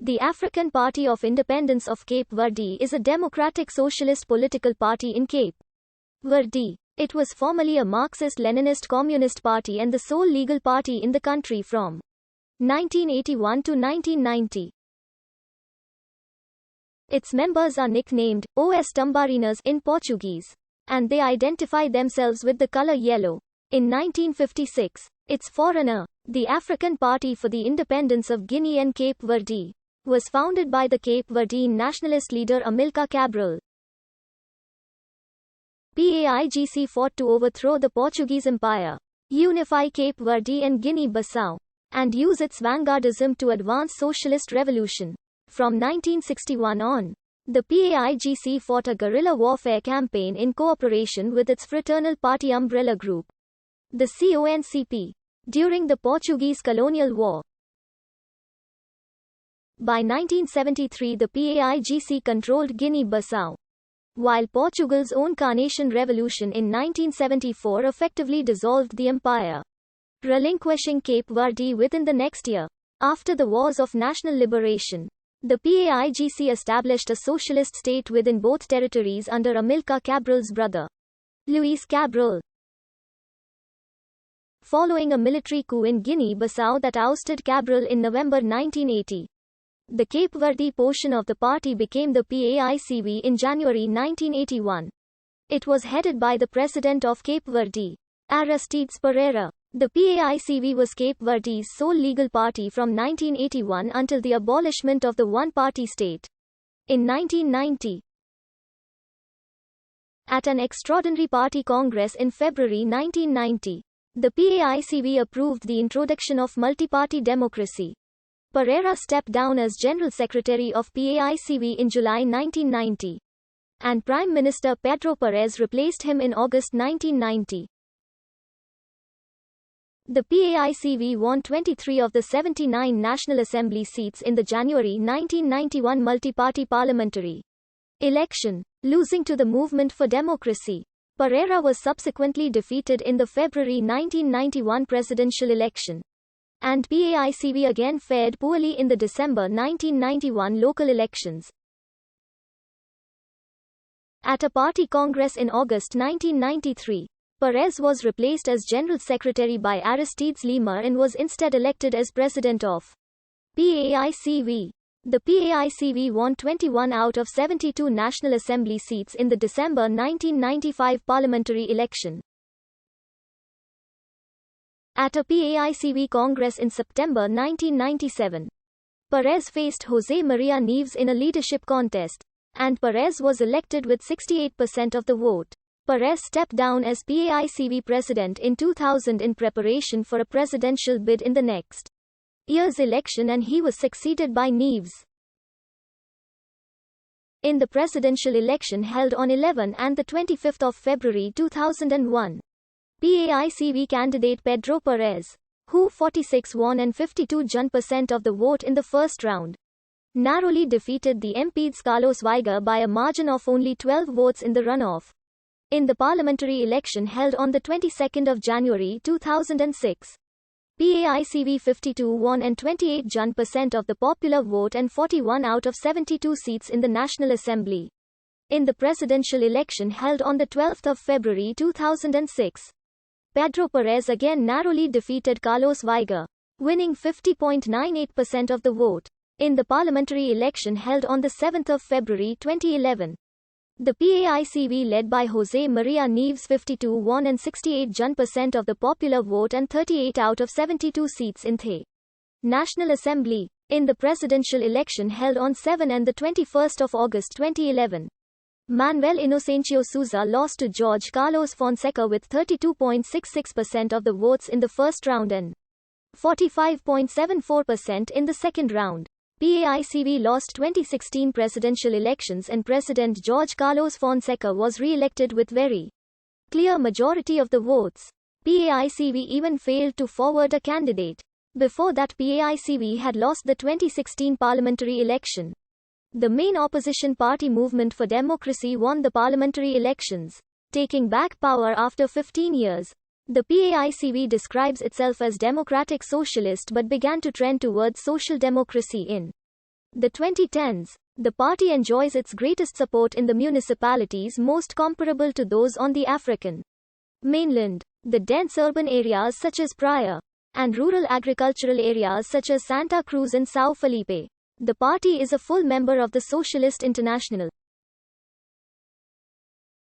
The African Party of Independence of Cape Verde is a democratic socialist political party in Cape Verde. It was formerly a Marxist-Leninist communist party and the sole legal party in the country from 1981 to 1990. Its members are nicknamed Os Tambarinas in Portuguese, and they identify themselves with the color yellow. In 1956, its forerunner, the African Party for the Independence of Guinea and Cape Verde, was founded by the Cape Verdean nationalist leader Amilcar Cabral. PAIGC fought to overthrow the Portuguese Empire, unify Cape Verde and Guinea-Bissau, and use its vanguardism to advance socialist revolution. From 1961 on, the PAIGC fought a guerrilla warfare campaign in cooperation with its fraternal party umbrella group, the CONCP, during the Portuguese Colonial War. By 1973, the PAIGC controlled Guinea-Bissau, while Portugal's own Carnation Revolution in 1974 effectively dissolved the empire, relinquishing Cape Verde within the next year. After the Wars of National Liberation, the PAIGC established a socialist state within both territories under Amilcar Cabral's brother, Luis Cabral. Following a military coup in Guinea-Bissau that ousted Cabral in November 1980, the Cape Verde portion of the party became the PAICV in January 1981. It was headed by the president of Cape Verde, Aristides Pereira. The PAICV was Cape Verde's sole legal party from 1981 until the abolishment of the one-party state in 1990. At an extraordinary party congress in February 1990, the PAICV approved the introduction of multi-party democracy. Pereira stepped down as General Secretary of PAICV in July 1990, and Prime Minister Pedro Perez replaced him in August 1990. The PAICV won 23 of the 79 National Assembly seats in the January 1991 multi-party parliamentary election, losing to the Movement for Democracy. Pereira was subsequently defeated in the February 1991 presidential election, and PAICV again fared poorly in the December 1991 local elections. At a party congress in August 1993, Perez was replaced as General Secretary by Aristides Lima and was instead elected as President of PAICV. The PAICV won 21 out of 72 National Assembly seats in the December 1995 parliamentary election. At a PAICV Congress in September 1997, Perez faced José María Neves in a leadership contest, and Perez was elected with 68% of the vote. Perez stepped down as PAICV president in 2000 in preparation for a presidential bid in the next year's election, and he was succeeded by Neves. In the presidential election held on 11 and 25 February 2001, PAICV candidate Pedro Perez, who 46 won and 52% of the vote in the first round, narrowly defeated the MP's Carlos Weiger by a margin of only 12 votes in the runoff. In the parliamentary election held on the 22nd of January 2006, PAICV 52 won and 28% of the popular vote and 41 out of 72 seats in the National Assembly. In the presidential election held on the 12th of February 2006, Pedro Perez again narrowly defeated Carlos Weiger, winning 50.98% of the vote. In the parliamentary election held on the 7th of February 2011, the PAICV led by José María Neves 52 won and 68% of the popular vote and 38 out of 72 seats in the National Assembly. In the presidential election held on 7 and 21 August 2011, Manuel Inocencio Sousa lost to Jorge Carlos Fonseca with 32.66% of the votes in the first round and 45.74% in the second round. PAICV lost 2016 presidential elections and President Jorge Carlos Fonseca was re-elected with very clear majority of the votes. PAICV even failed to forward a candidate. Before that, PAICV had lost the 2016 parliamentary election. The main opposition party Movement for Democracy won the parliamentary elections, taking back power after 15 years. The PAICV describes itself as democratic socialist but began to trend towards social democracy in The 2010s. The party enjoys its greatest support in the municipalities most comparable to those on the African mainland. The dense urban areas such as Praia and rural agricultural areas such as Santa Cruz and São Felipe. The party is a full member of the Socialist International.